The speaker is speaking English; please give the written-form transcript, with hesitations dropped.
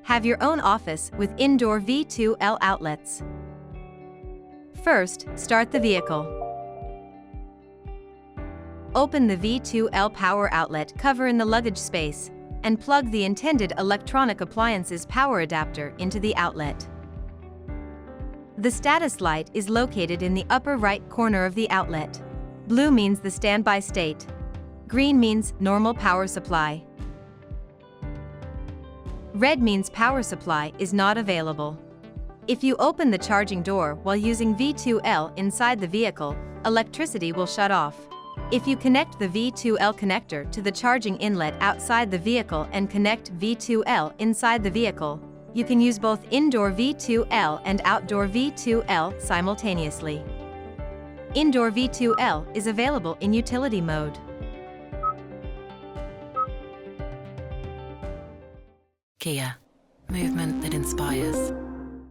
Have your own office with indoor V2L outlets. First, start the vehicle. Open the V2L power outlet cover in the luggage space and plug the intended electronic appliance's power adapter into the outlet. The status light is located in the upper right corner of the outlet. Blue means the standby state. Green means normal power supply. Red means power supply is not available. If you open the charging door while using V2L inside the vehicle, electricity will shut off. If you connect the V2L connector to the charging inlet outside the vehicle and connect V2L inside the vehicle, you can use both indoor V2L and outdoor V2L simultaneously. Indoor V2L is available in utility mode. Kia, movement that inspires.